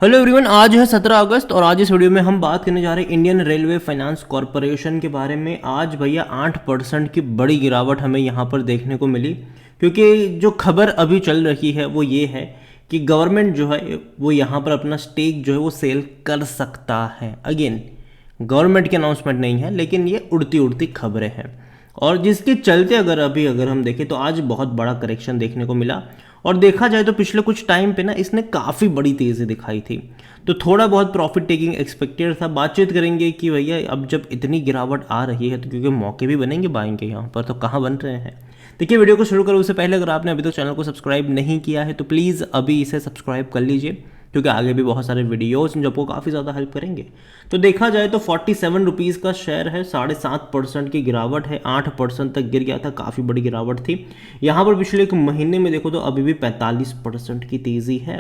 Hello everyone, आज है 17 अगस्त और आज इस वीडियो में हम बात करने जा रहे हैं इंडियन रेलवे फाइनेंस कॉरपोरेशन के बारे में। आज भैया 8% की बड़ी गिरावट हमें यहाँ पर देखने को मिली, क्योंकि जो खबर अभी चल रही है वो ये है कि गवर्नमेंट जो है वो यहाँ पर अपना स्टेक जो है वो सेल कर सकता है। अगेन गवर्नमेंट की अनाउंसमेंट नहीं है, लेकिन ये उड़ती उड़ती खबरें हैं और जिसके चलते अगर हम देखें तो आज बहुत बड़ा करेक्शन देखने को मिला। और देखा जाए तो पिछले कुछ टाइम पे ना इसने काफ़ी बड़ी तेज़ी दिखाई थी, तो थोड़ा बहुत प्रॉफिट टेकिंग एक्सपेक्टेड था। बातचीत करेंगे कि भैया अब जब इतनी गिरावट आ रही है तो क्योंकि मौके भी बनेंगे बाइंग के, यहाँ पर तो कहाँ बन रहे हैं। देखिए, वीडियो को शुरू करो उससे पहले अगर आपने अभी तक चैनल को सब्सक्राइब नहीं किया है तो प्लीज़ अभी इसे सब्सक्राइब कर लीजिए, क्योंकि आगे भी बहुत सारे वीडियोस जो आपको काफ़ी ज़्यादा हेल्प करेंगे। तो देखा जाए तो 47 रुपीज़ का शेयर है, 7.5% की गिरावट है, 8% तक गिर गया था, काफ़ी बड़ी गिरावट थी। यहाँ पर पिछले एक महीने में देखो तो अभी भी 45% की तेज़ी है।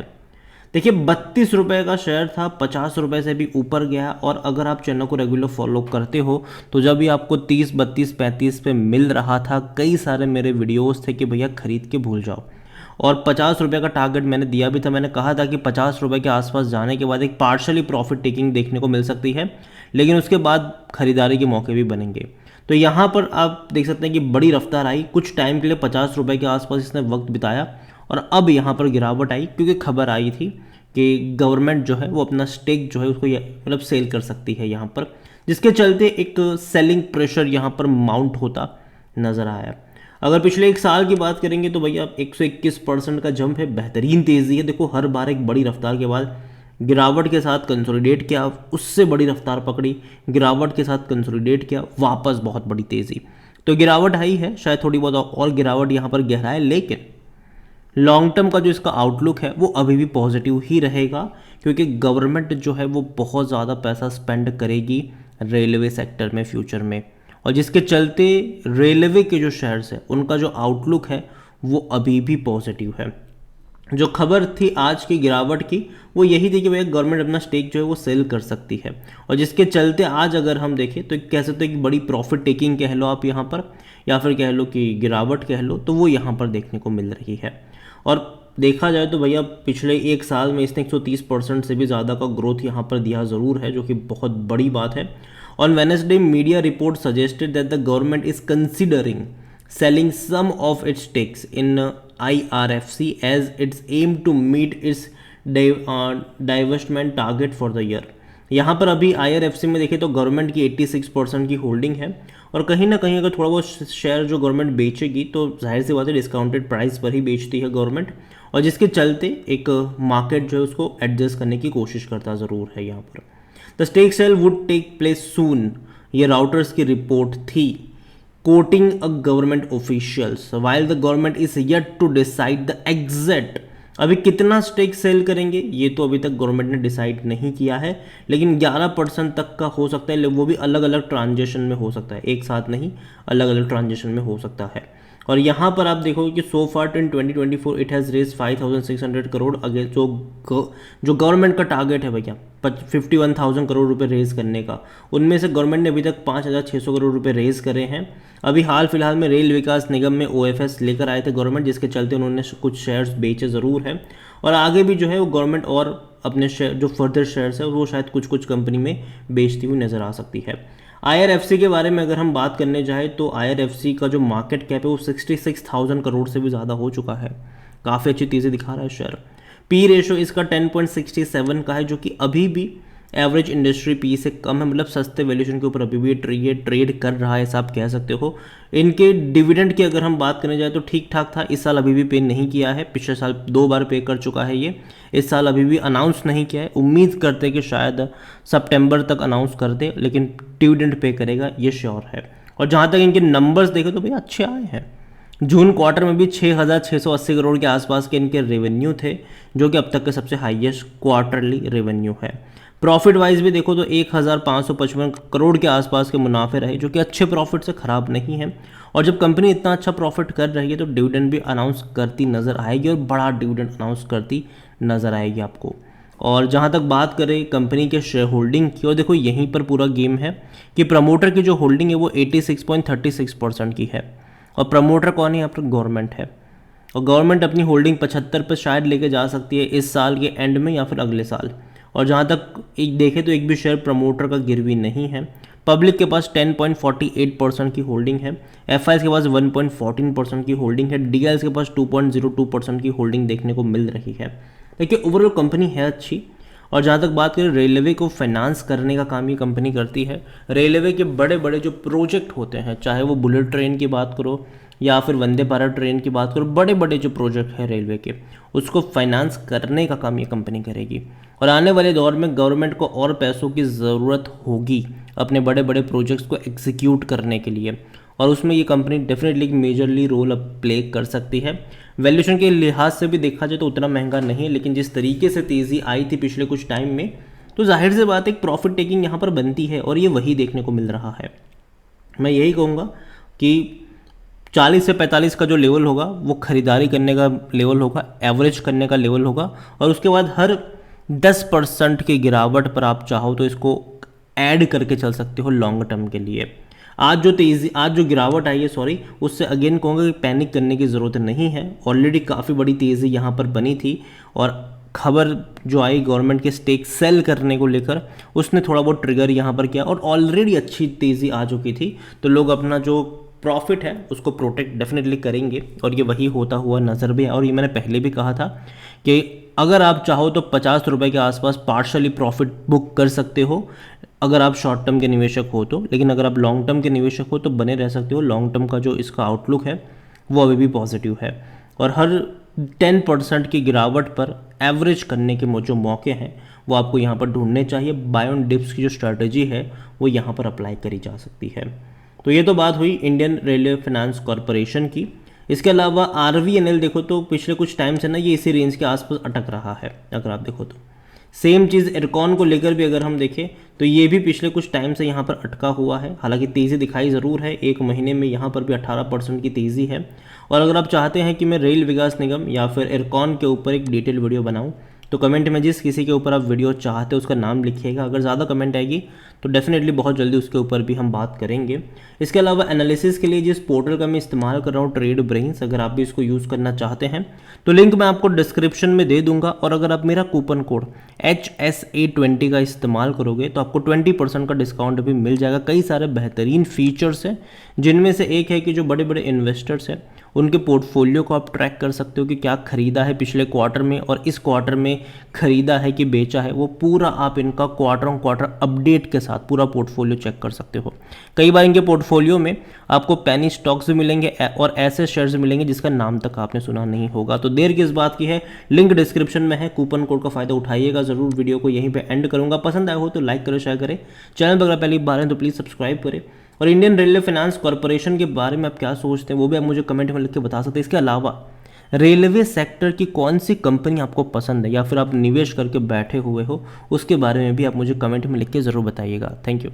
देखिए, 32 रुपये का शेयर था, 50 रुपये से भी ऊपर गया। और अगर आप चैनल को रेगुलर फॉलो करते हो तो जब भी आपको 30, 32, 35 पे मिल रहा था, कई सारे मेरे वीडियोस थे कि भैया खरीद के भूल जाओ। और 50 रुपये का टारगेट मैंने दिया भी था। मैंने कहा था कि 50 रुपये के आसपास जाने के बाद एक पार्शली प्रॉफिट टेकिंग देखने को मिल सकती है, लेकिन उसके बाद खरीदारी के मौके भी बनेंगे। तो यहाँ पर आप देख सकते हैं कि बड़ी रफ्तार आई, कुछ टाइम के लिए 50 रुपये के आसपास इसने वक्त बिताया और अब यहाँ पर गिरावट आई, क्योंकि खबर आई थी कि गवर्नमेंट जो है वो अपना स्टेक जो है उसको मतलब सेल कर सकती है यहाँ पर, जिसके चलते एक सेलिंग प्रेशर यहाँ पर माउंट होता नज़र आया। अगर पिछले एक साल की बात करेंगे तो भैया 121% का जंप है, बेहतरीन तेज़ी है। देखो, हर बार एक बड़ी रफ्तार के बाद गिरावट के साथ कंसोलिडेट किया, उससे बड़ी रफ्तार पकड़ी, गिरावट के साथ कंसोलिडेट किया, वापस बहुत बड़ी तेज़ी। तो गिरावट आई है, शायद थोड़ी बहुत और गिरावट यहाँ पर गहराए, लेकिन लॉन्ग टर्म का जो इसका आउटलुक है वो अभी भी पॉजिटिव ही रहेगा, क्योंकि गवर्नमेंट जो है वो बहुत ज़्यादा पैसा स्पेंड करेगी रेलवे सेक्टर में फ्यूचर में, और जिसके चलते रेलवे के जो शेयर्स है उनका जो आउटलुक है वो अभी भी पॉजिटिव है। जो खबर थी आज की गिरावट की वो यही थी कि भैया गवर्नमेंट अपना स्टेक जो है वो सेल कर सकती है, और जिसके चलते आज अगर हम देखें तो कह सकते हैं कि बड़ी प्रॉफिट टेकिंग कह लो आप यहाँ पर, या फिर कह लो कि गिरावट कह लो, तो वो यहाँ पर देखने को मिल रही है। और देखा जाए तो भैया पिछले एक साल में इसने 130% से भी ज़्यादा का ग्रोथ यहाँ पर दिया ज़रूर है, जो कि बहुत बड़ी बात है। On Wednesday, media report suggested that the government is considering selling some of its stakes in IRFC as its aim to meet its divestment target for the year। यहाँ पर अभी IRFC में देखें तो गवर्नमेंट की 86% की होल्डिंग है, और कहीं ना कहीं अगर थोड़ा बहुत शेयर जो गवर्नमेंट बेचेगी तो जाहिर सी बात है डिस्काउंटेड प्राइस पर ही बेचती है गवर्नमेंट, और जिसके चलते एक मार्केट जो है उसको एडजस्ट करने की कोशिश करता ज़रूर है यहाँ पर। The stake sale would take place soon, ये राउटर्स की रिपोर्ट थी, quoting a government officials. While the government is yet to decide the exact, अभी कितना स्टेक सेल करेंगे ये तो अभी तक गवर्नमेंट ने डिसाइड नहीं किया है, लेकिन 11% तक का हो सकता है, वो भी अलग अलग ट्रांजेक्शन में हो सकता है, एक साथ नहीं, अलग अलग ट्रांजेक्शन में हो सकता है। और यहाँ पर आप देखोगे कि so far in 2024 it has raise 5,600 crore, again जो गवर्नमेंट का टारगेट है भैया 51,000 करोड़ रुपए रेज करने का, उनमें से गवर्नमेंट ने अभी तक 5,600 करोड़ रुपए रेज करे हैं। अभी हाल फिलहाल में रेल विकास निगम में OFS लेकर आए थे गवर्नमेंट, जिसके चलते उन्होंने कुछ शेयर्स बेचे ज़रूर हैं, और आगे भी जो है वो गवर्नमेंट और अपने शेयर जो फर्दर शेयर्स है वो शायद कुछ कुछ कंपनी में बेचती हुई नज़र आ सकती है। IRFC के बारे में अगर हम बात करने जाए तो IRFC का जो मार्केट कैप है वो 66,000 करोड़ से भी ज़्यादा हो चुका है, काफ़ी अच्छी तेज़ी दिखा रहा है शेयर। पी रेशो इसका 10.67 का है, जो कि अभी भी एवरेज इंडस्ट्री पी से कम है, मतलब सस्ते वैल्यूएशन के ऊपर अभी भी ट्रेड कर रहा है, ऐसा आप कह सकते हो। इनके डिविडेंड की अगर हम बात करने जाए तो ठीक ठाक था, इस साल अभी भी पे नहीं किया है, पिछले साल 2 बार पे कर चुका है ये, इस साल अभी भी अनाउंस नहीं किया है। उम्मीद करते हैं कि शायद सितंबर तक अनाउंस कर दे, लेकिन डिविडेंड पे करेगा ये श्योर है। और जहाँ तक इनके नंबर्स देखे तो भैया अच्छे आए हैं, जून क्वार्टर में भी 6,680 करोड़ के आसपास के इनके रेवेन्यू थे, जो कि अब तक के सबसे हाईएस्ट क्वार्टरली रेवेन्यू है। प्रॉफिट वाइज भी देखो तो 1,555 करोड़ के आसपास के मुनाफे रहे, जो कि अच्छे प्रॉफिट से ख़राब नहीं है। और जब कंपनी इतना अच्छा प्रॉफिट कर रही है तो डिविडेंड भी अनाउंस करती नज़र आएगी, और बड़ा डिविडेंड अनाउंस करती नज़र आएगी आपको। और जहाँ तक बात करें कंपनी के शेयर होल्डिंग की, और देखो यहीं पर पूरा गेम है कि प्रमोटर की जो होल्डिंग है वो 86.36% की है, और प्रमोटर कौन है यहाँ पर? गवर्नमेंट है। और गवर्नमेंट अपनी होल्डिंग 75 पर शायद लेके जा सकती है इस साल के एंड में या फिर अगले साल। और जहाँ तक एक देखें तो एक भी शेयर प्रमोटर का गिरवी नहीं है। पब्लिक के पास 10.48% की होल्डिंग है, एफआईज के पास 1.14% की होल्डिंग है, डीएल्स के पास 2.02% की होल्डिंग देखने को मिल रही है। देखिए ओवरऑल कंपनी है अच्छी। और जहाँ तक बात करें रेलवे को फाइनेंस करने का काम ये कंपनी करती है। रेलवे के बड़े बड़े जो प्रोजेक्ट होते हैं, चाहे वो बुलेट ट्रेन की बात करो या फिर वंदे भारत ट्रेन की बात करो, बड़े बड़े जो प्रोजेक्ट है रेलवे के, उसको फाइनेंस करने का काम ये कंपनी करेगी। और आने वाले दौर में गवर्नमेंट को और पैसों की ज़रूरत होगी अपने बड़े बड़े प्रोजेक्ट्स को एग्जीक्यूट करने के लिए, और उसमें ये कंपनी डेफिनेटली एक मेजरली रोल अब प्ले कर सकती है। वैल्यूएशन के लिहाज से भी देखा जाए तो उतना महंगा नहीं है, लेकिन जिस तरीके से तेज़ी आई थी पिछले कुछ टाइम में, तो जाहिर सी बात एक प्रॉफिट टेकिंग यहाँ पर बनती है, और ये वही देखने को मिल रहा है। मैं यही कहूँगा कि 40 से 45 का जो लेवल होगा वो खरीदारी करने का लेवल होगा, एवरेज करने का लेवल होगा, और उसके बाद हर 10% की गिरावट पर आप चाहो तो इसको ऐड करके चल सकते हो लॉन्ग टर्म के लिए। आज जो गिरावट आई है, सॉरी, उससे अगेन कहूँगा कि पैनिक करने की ज़रूरत नहीं है। ऑलरेडी काफ़ी बड़ी तेज़ी यहाँ पर बनी थी, और खबर जो आई गवर्नमेंट के स्टेक सेल करने को लेकर, उसने थोड़ा बहुत ट्रिगर यहाँ पर किया, और ऑलरेडी अच्छी तेज़ी आ चुकी थी, तो लोग अपना जो प्रॉफिट है उसको प्रोटेक्ट डेफिनेटली करेंगे, और ये वही होता हुआ नज़र भी है। और ये मैंने पहले भी कहा था कि अगर आप चाहो तो 50 रुपये के आसपास पार्शली प्रॉफिट बुक कर सकते हो अगर आप शॉर्ट टर्म के निवेशक हो तो, लेकिन अगर आप लॉन्ग टर्म के निवेशक हो तो बने रह सकते हो। लॉन्ग टर्म का जो इसका आउटलुक है वो अभी भी पॉजिटिव है, और हर 10% की गिरावट पर एवरेज करने के जो मौके हैं वो आपको यहाँ पर ढूंढने चाहिए। बाय ऑन डिप्स की जो स्ट्रैटेजी है वो यहाँ पर अप्लाई करी जा सकती है। तो ये तो बात हुई इंडियन रेलवे फाइनेंस कॉरपोरेशन की। इसके अलावा आरवीएनएल देखो तो पिछले कुछ टाइम से ना ये इसी रेंज के आसपास अटक रहा है। अगर आप देखो तो सेम चीज़ इरकॉन को लेकर भी अगर हम देखें तो ये भी पिछले कुछ टाइम से यहाँ पर अटका हुआ है। हालांकि तेज़ी दिखाई ज़रूर है, एक महीने में यहाँ पर भी 18% की तेज़ी है। और अगर आप चाहते हैं कि मैं रेल विकास निगम या फिर इरकॉन के ऊपर एक डिटेल वीडियो बनाऊँ, तो कमेंट में जिस किसी के ऊपर आप वीडियो चाहते हो उसका नाम लिखिएगा। अगर ज़्यादा कमेंट आएगी तो डेफिनेटली बहुत जल्दी उसके ऊपर भी हम बात करेंगे। इसके अलावा एनालिसिस के लिए जिस पोर्टल का मैं इस्तेमाल कर रहा हूँ, ट्रेड ब्रेन्स, अगर आप भी इसको यूज़ करना चाहते हैं तो लिंक मैं आपको डिस्क्रिप्शन में दे दूंगा। और अगर आप मेरा कूपन कोड HSA20 का इस्तेमाल करोगे तो आपको 20% का डिस्काउंट भी मिल जाएगा। कई सारे बेहतरीन फीचर्स हैं, जिनमें से एक है कि जो बड़े बड़े इन्वेस्टर्स हैं उनके पोर्टफोलियो को आप ट्रैक कर सकते हो कि क्या खरीदा है पिछले क्वार्टर में और इस क्वार्टर में खरीदा है कि बेचा है, वो पूरा आप इनका क्वार्टर ऑन क्वार्टर अपडेट के साथ पूरा पोर्टफोलियो चेक कर सकते हो। कई बार इनके पोर्टफोलियो में आपको पेनी स्टॉक्स भी मिलेंगे और ऐसे शेयर्स मिलेंगे जिसका नाम तक आपने सुना नहीं होगा। तो देर किस बात की है, लिंक डिस्क्रिप्शन में है, कूपन कोड का फायदा उठाइएगा ज़रूर। वीडियो को यहीं पे एंड करूंगा, पसंद आया हो तो लाइक करें, शेयर करें, चैनल पर अगर पहली बार है तो प्लीज़ सब्सक्राइब करें। और इंडियन रेलवे फाइनेंस कॉरपोरेशन के बारे में आप क्या सोचते हैं वो भी आप मुझे कमेंट में लिख के बता सकते हैं। इसके अलावा रेलवे सेक्टर की कौन सी कंपनी आपको पसंद है या फिर आप निवेश करके बैठे हुए हो, उसके बारे में भी आप मुझे कमेंट में लिख के ज़रूर बताइएगा। Thank you.